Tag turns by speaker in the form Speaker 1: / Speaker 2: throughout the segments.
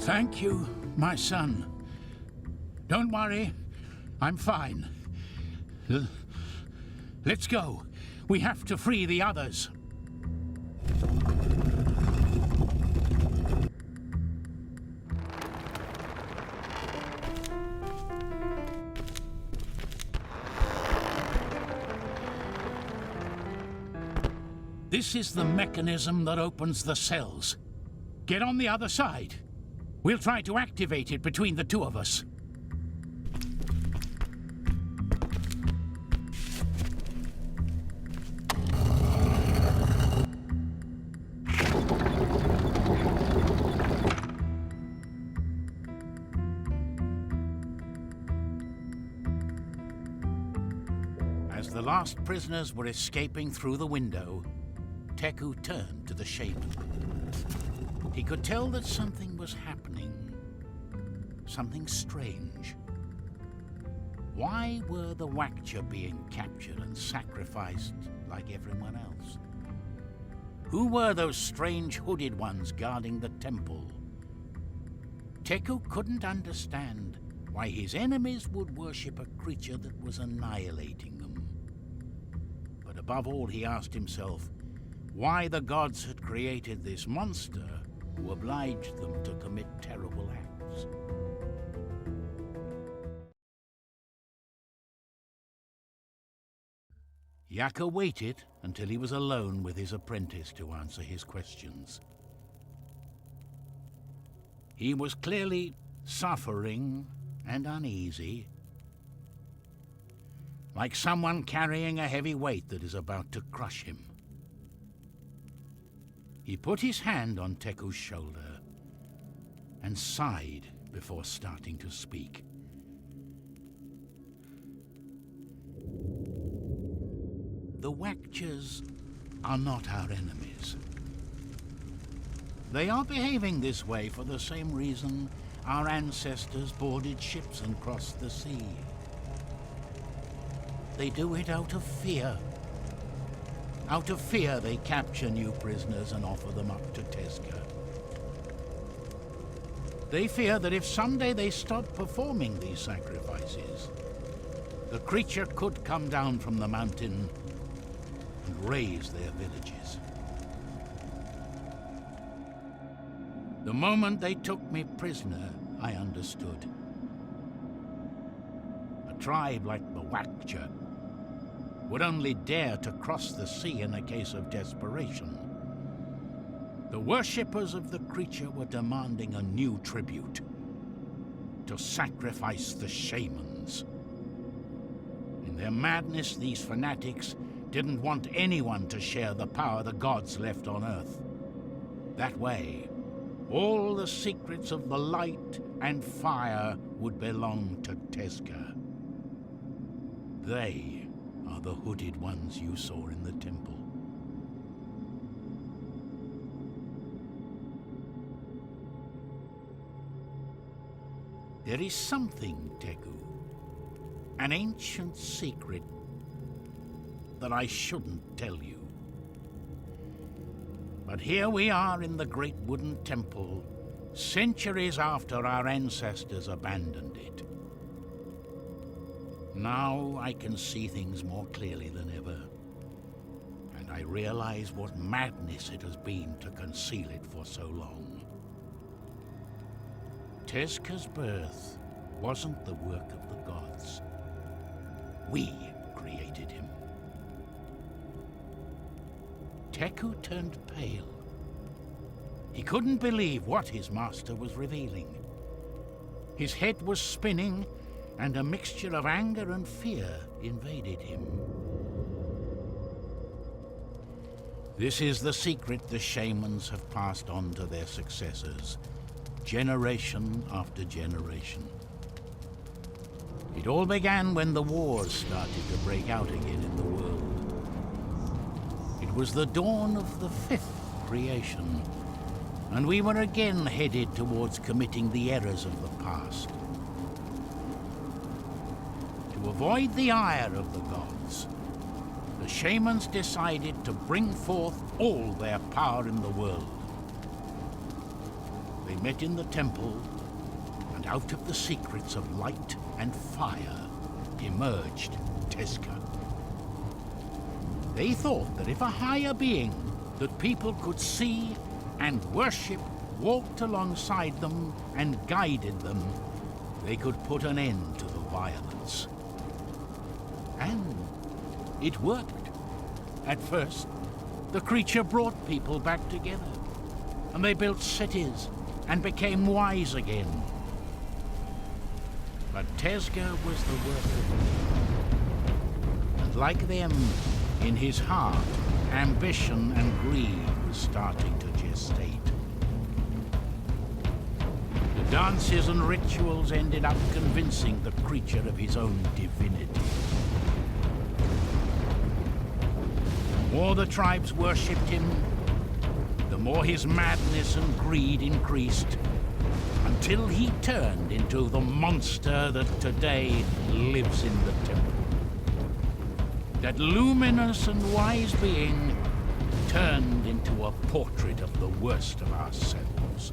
Speaker 1: Thank you, my son. Don't worry, I'm fine. Let's go. We have to free the others. This is the mechanism that opens the cells. Get on the other side. We'll try to activate it between the two of us. As the last prisoners were escaping through the window, Teku turned to the shaman. He could tell that something was happening, something strange. Why were the Wakchas being captured and sacrificed like everyone else? Who were those strange hooded ones guarding the temple? Teku couldn't understand why his enemies would worship a creature that was annihilating them. But above all, he asked himself why the gods had created this monster who obliged them to commit terrible acts. Yaka waited until he was alone with his apprentice to answer his questions. He was clearly suffering and uneasy, like someone carrying a heavy weight that is about to crush him. He put his hand on Teku's shoulder and sighed before starting to speak. The Wakchas are not our enemies. They are behaving this way for the same reason our ancestors boarded ships and crossed the sea. They do it out of fear. Out of fear, they capture new prisoners and offer them up to Teska. They fear that if someday they stop performing these sacrifices, the creature could come down from the mountain and raze their villages. The moment they took me prisoner, I understood. A tribe like the Wakchas would only dare to cross the sea in a case of desperation. The worshippers of the creature were demanding a new tribute, to sacrifice the shamans. In their madness, these fanatics didn't want anyone to share the power the gods left on Earth. That way, all the secrets of the light and fire would belong to Teska. They are the hooded ones you saw in the temple. There is something, Teku, an ancient secret that I shouldn't tell you. But here we are in the great wooden temple, centuries after our ancestors abandoned it. Now I can see things more clearly than ever, and I realize what madness it has been to conceal it for so long. Teska's birth wasn't the work of the gods. We created him. Teku turned pale. He couldn't believe what his master was revealing. His head was spinning, and a mixture of anger and fear invaded him. This is the secret the shamans have passed on to their successors, generation after generation. It all began when the wars started to break out again in the world. It was the dawn of the fifth creation, and we were again headed towards committing the errors of the past. To avoid the ire of the gods, the shamans decided to bring forth all their power in the world. They met in the temple, and out of the secrets of light and fire emerged Teku. They thought that if a higher being that people could see and worship walked alongside them and guided them, they could put an end to the violence. And it worked. At first, the creature brought people back together, and they built cities and became wise again. But Teku was the worker, and like them, in his heart, ambition and greed was starting to gestate. The dances and rituals ended up convincing the creature of his own divinity. The more the tribes worshipped him, the more his madness and greed increased, until he turned into the monster that today lives in the temple. That luminous and wise being turned into a portrait of the worst of ourselves.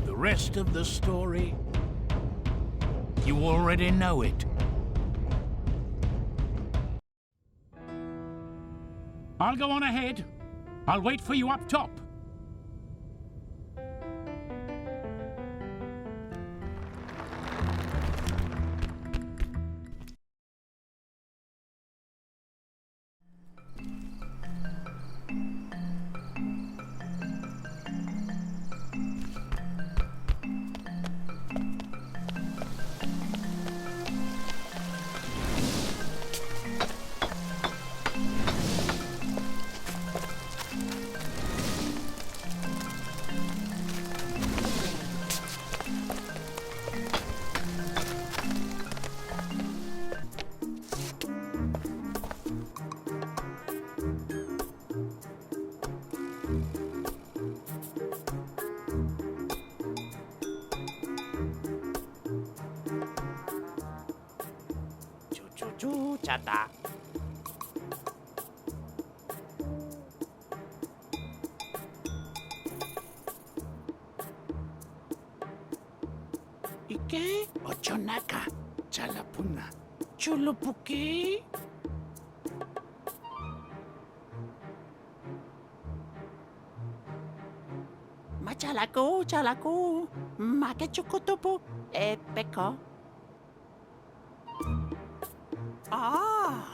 Speaker 1: The rest of the story, you already know it. I'll go on ahead. I'll wait for you up top.
Speaker 2: 찾았다. 이게 어쩌나가 잘라붙나 줄로 붙기. 잘라고 마게 초코토보 에페커. 아.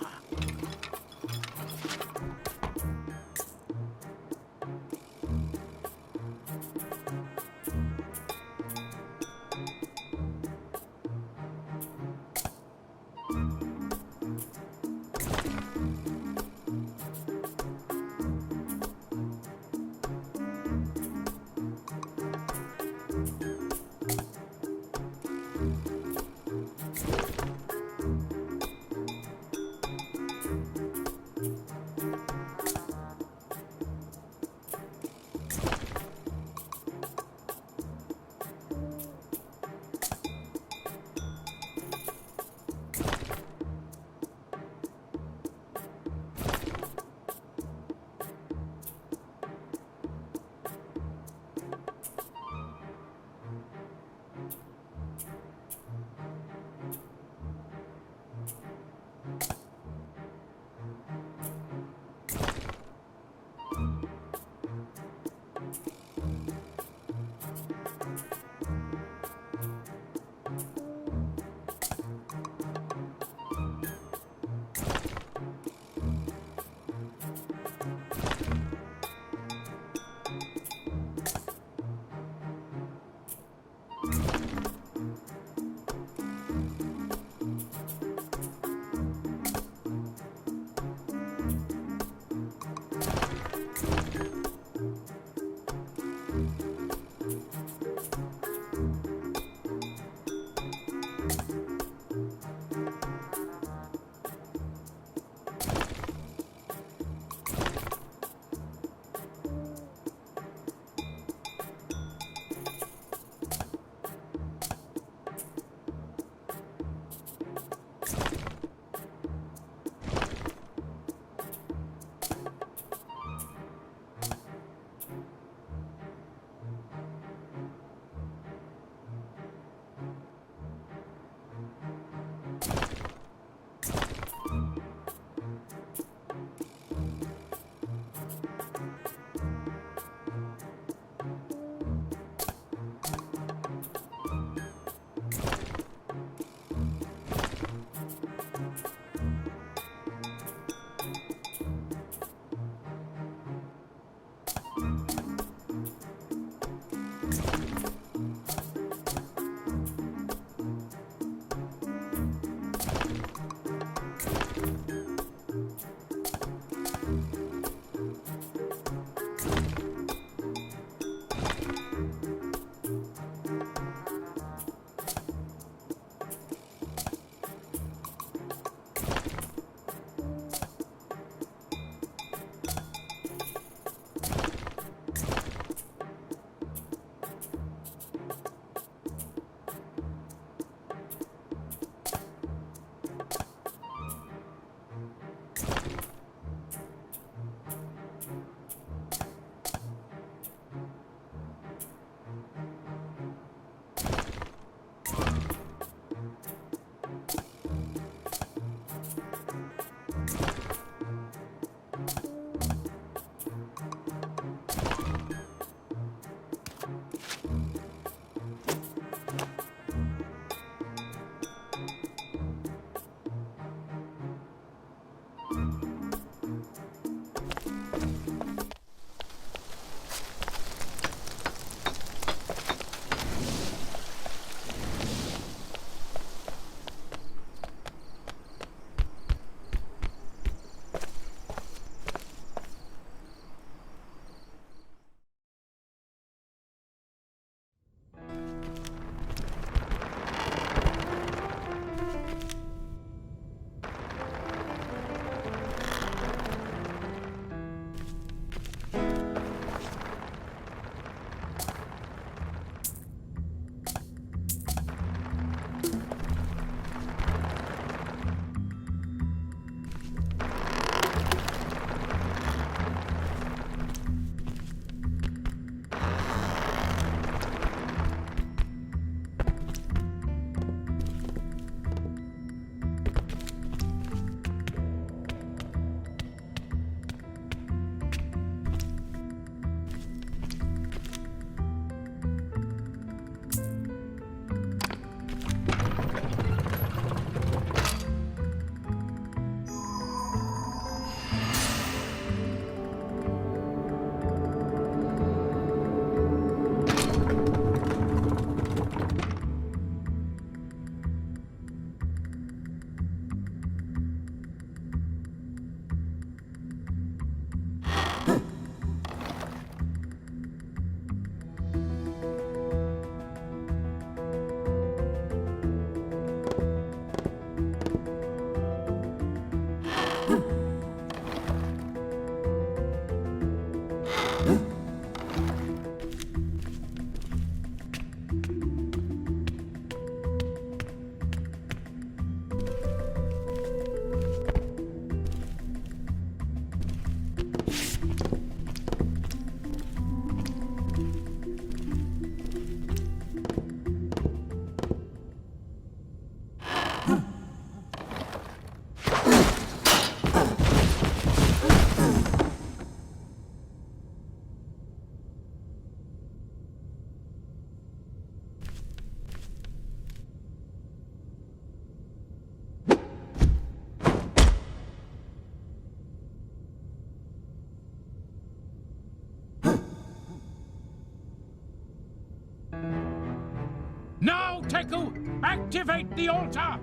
Speaker 1: Now, Teku, activate the altar!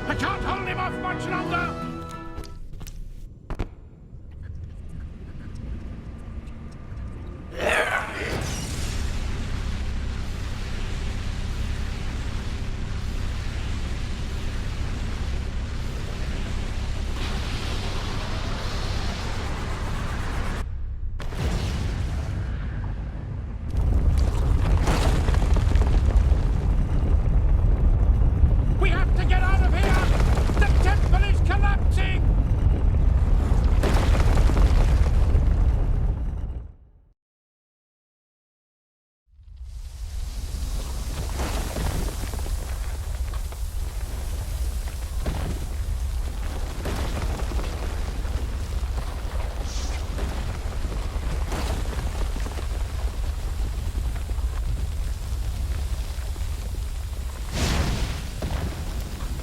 Speaker 1: I can't hold him off much longer! We have to get out of here! The temple is collapsing!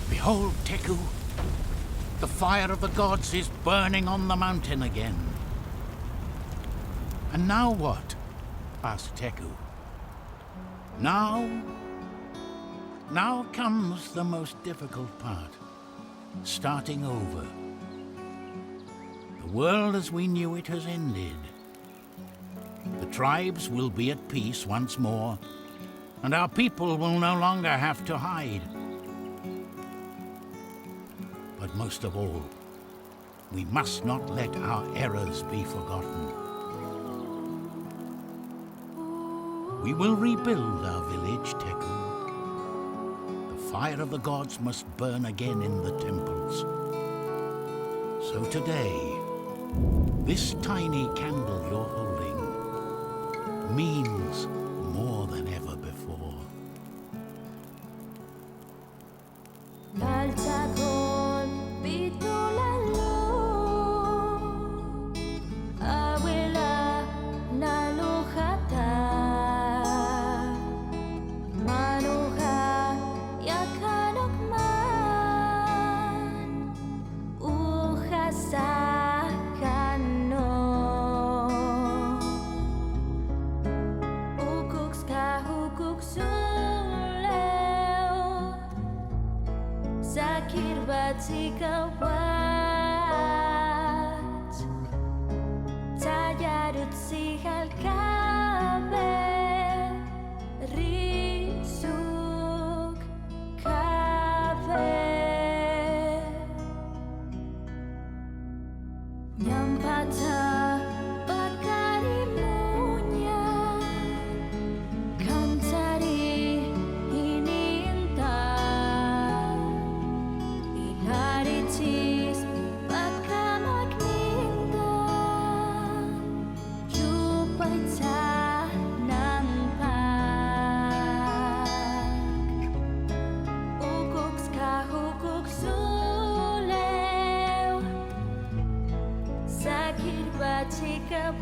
Speaker 1: Behold, Teku. The fire of the gods is burning on the mountain again. And now what? Asked Teku. Now Now comes the most difficult part, starting over. The world as we knew it has ended. The tribes will be at peace once more, and our people will no longer have to hide. But most of all, we must not let our errors be forgotten. We will rebuild our village, Teku. The fire of the gods must burn again in the temples. So today, this tiny candle you're holding means more than ever before.
Speaker 3: Sakit buat sikap